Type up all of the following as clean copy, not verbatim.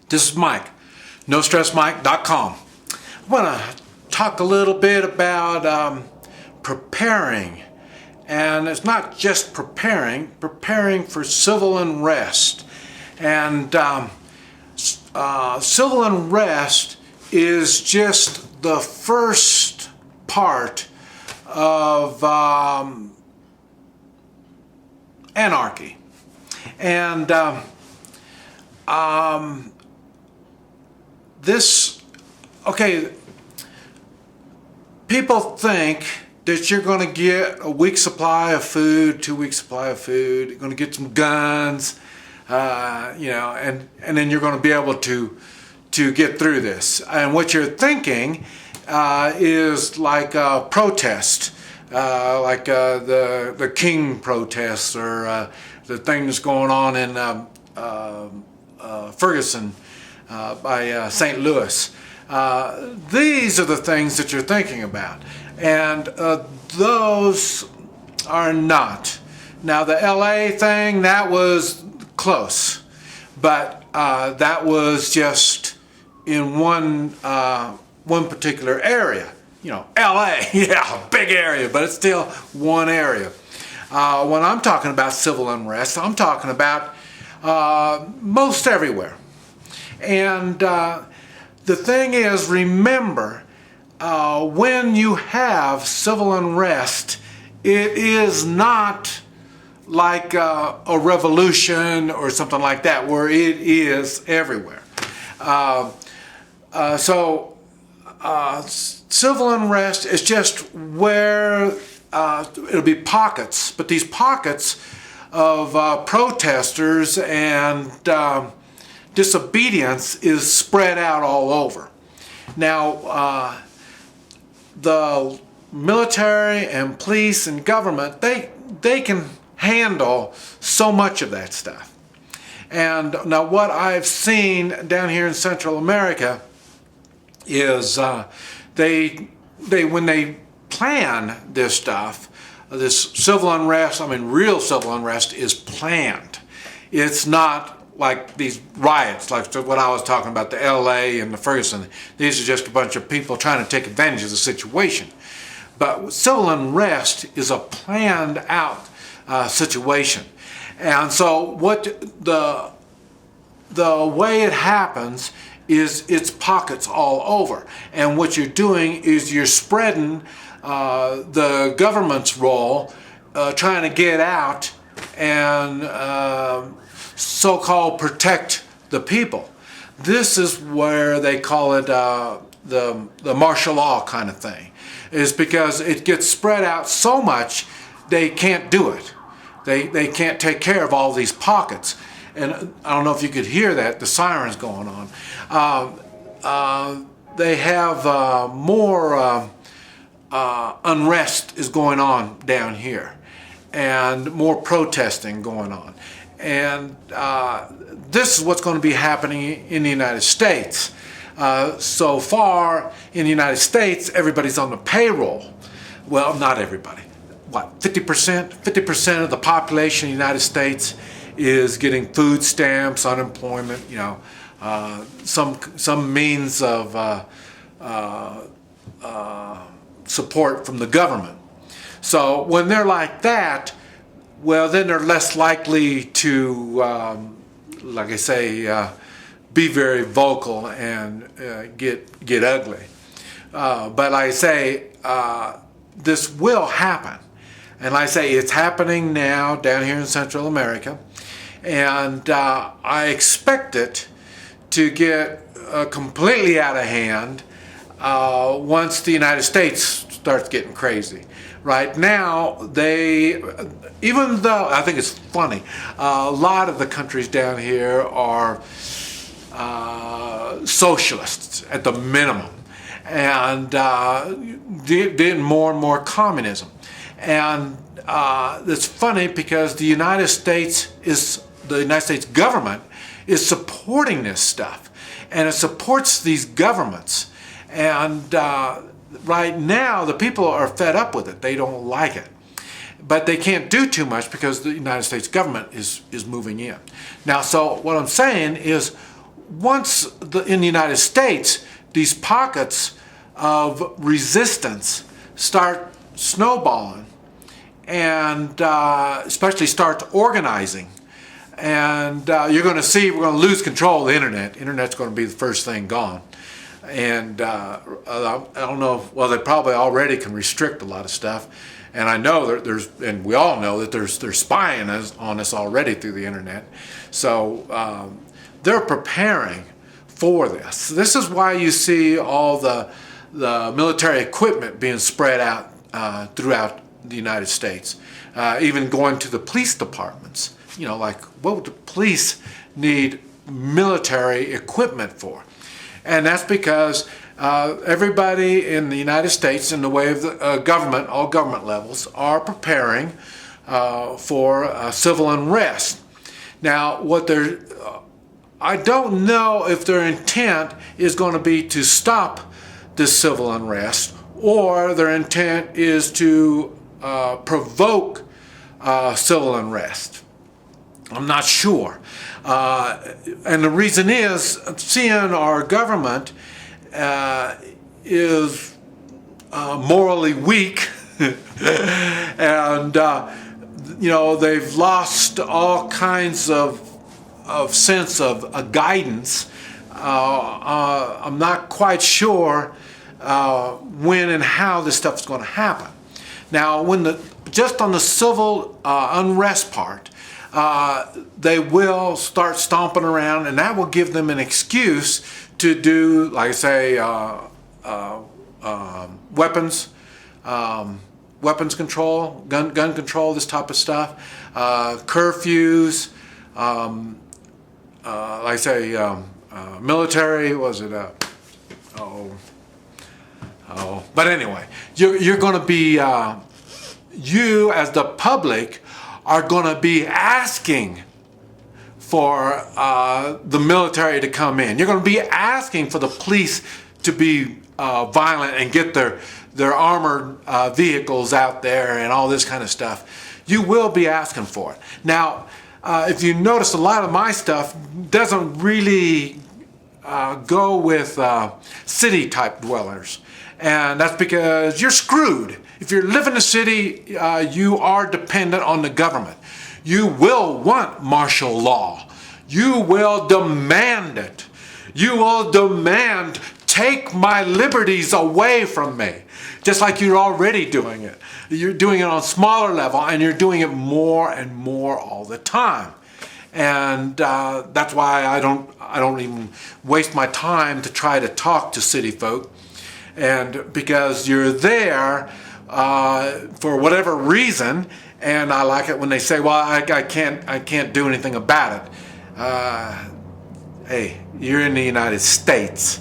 This is Mike, NoStressMike.com. I want to talk a little bit about preparing. And it's not just preparing for civil unrest. And civil unrest is just the first part of anarchy. And people think that you're going to get a week's supply of food, 2 weeks supply of food, you're going to get some guns, and then you're going to be able to get through this. And what you're thinking is like a protest, like the King protests, or the things going on in Ferguson by St. Louis. These are the things that you're thinking about, and those are not. Now the LA thing, that was close, but that was just in one particular area. You know, LA, yeah, big area, but it's still one area. When I'm talking about civil unrest, I'm talking about most everywhere. And the thing is, remember, when you have civil unrest, it is not like a revolution or something like that, where it is everywhere. Civil unrest is just where it'll be pockets, but these pockets of protesters and disobedience is spread out all over. Now, the military and police and government, they can handle so much of that stuff. And now what I've seen down here in Central America is when they plan this stuff, this civil unrest, I mean real civil unrest, is planned. It's not like these riots, like what I was talking about, the LA and the Ferguson. These are just a bunch of people trying to take advantage of the situation. But civil unrest is a planned out situation. And so what the way it happens is it's pockets all over. And what you're doing is you're spreading the government's role, trying to get out and so-called protect the people. This is where they call it the martial law kind of thing, is because it gets spread out so much they can't do it. They can't take care of all these pockets. And I don't know if you could hear that, the sirens going on. They have more unrest is going on down here, and more protesting going on. And this is what's going to be happening in the United States. So far in the United States, everybody's on the payroll. Well, not everybody. What, 50%? 50% of the population in the United States is getting food stamps, unemployment, some means of support from the government. So when they're like that, well, then they're less likely to, like I say, be very vocal and get ugly. But like I say, this will happen. And like I say, it's happening now down here in Central America. And I expect it to get completely out of hand once the United States starts getting crazy. Right now, even though, I think it's funny, a lot of the countries down here are socialists at the minimum, and then more and more communism. And it's funny because the United States government is supporting this stuff, and it supports these governments. And right now, the people are fed up with it. They don't like it. But they can't do too much because the United States government is moving in. Now, so what I'm saying is, once in the United States, these pockets of resistance start snowballing and especially start organizing, and you're going to see we're going to lose control of the internet. Internet's going to be the first thing gone. And I don't know, well, they probably already can restrict a lot of stuff. And I know and we all know that they're spying on us already through the internet. So they're preparing for this. This is why you see all the military equipment being spread out throughout the United States, even going to the police departments. You know, like, what would the police need military equipment for? And that's because everybody in the United States, in the way of the government, all government levels, are preparing for civil unrest. Now, I don't know if their intent is going to be to stop this civil unrest, or their intent is to provoke civil unrest. I'm not sure. And the reason is, seeing our government is morally weak, and you know, they've lost all kinds of sense of guidance. I'm not quite sure when and how this stuff is going to happen. Now, just on the civil unrest part, they will start stomping around, and that will give them an excuse to do, like I say, weapons control, gun control, this type of stuff, curfews, like I say, military. Was it but anyway, you're going to be you as the public are going to be asking for the military to come in. You're going to be asking for the police to be violent and get their armored vehicles out there and all this kind of stuff. You will be asking for it. Now, if you notice, a lot of my stuff doesn't really go with city-type dwellers. And that's because you're screwed. If you live in a city, you are dependent on the government. You will want martial law. You will demand it. You will demand, take my liberties away from me. Just like you're already doing it. You're doing it on a smaller level, and you're doing it more and more all the time. And that's why I don't even waste my time to try to talk to city folk. And because you're there for whatever reason, and I like it when they say, "Well, I can't do anything about it." Hey, you're in the United States.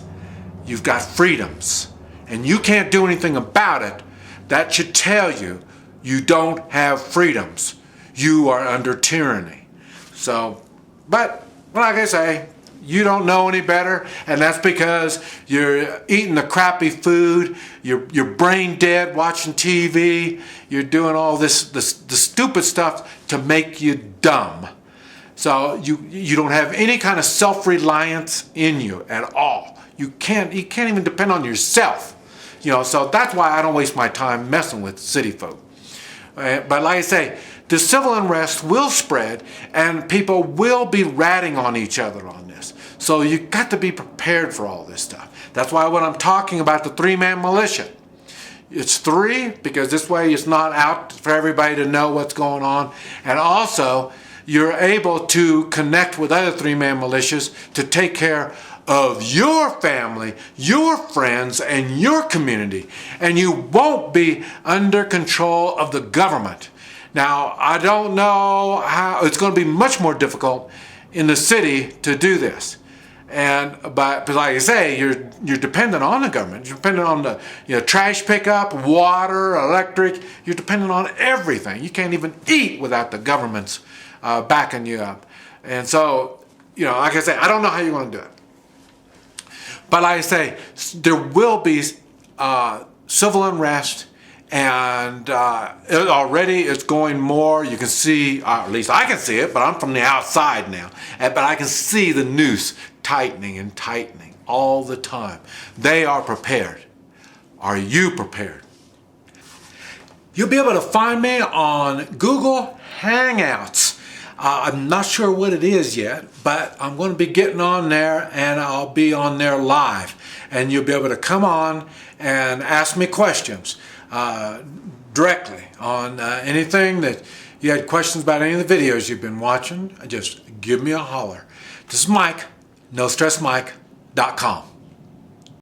You've got freedoms, and you can't do anything about it. That should tell you you don't have freedoms. You are under tyranny. So, but like I say, you don't know any better, and that's because you're eating the crappy food, you're brain dead watching TV, you're doing all the stupid stuff to make you dumb. So you don't have any kind of self-reliance in you at all. You can't even depend on yourself. You know, so that's why I don't waste my time messing with city folk. But like I say, the civil unrest will spread, and people will be ratting on each other on this. So you got to be prepared for all this stuff. That's why when I'm talking about the three-man militia, it's three, because this way it's not out for everybody to know what's going on. And also, you're able to connect with other three-man militias to take care of your family, your friends, and your community. And you won't be under control of the government. Now, I don't know how, it's going to be much more difficult in the city to do this. But like I say, you're dependent on the government. You're dependent on the trash pickup, water, electric. You're dependent on everything. You can't even eat without the government's backing you up. And so, like I say, I don't know how you're going to do it. But like I say, there will be civil unrest and it's going more. You can see, at least I can see it, but I'm from the outside now. But I can see the noose tightening and tightening all the time. They are prepared. Are you prepared? You'll be able to find me on Google Hangouts. I'm not sure what it is yet, but I'm going to be getting on there, and I'll be on there live. And you'll be able to come on and ask me questions directly on anything that you had questions about, any of the videos you've been watching. Just give me a holler. This is Mike, NoStressMike.com.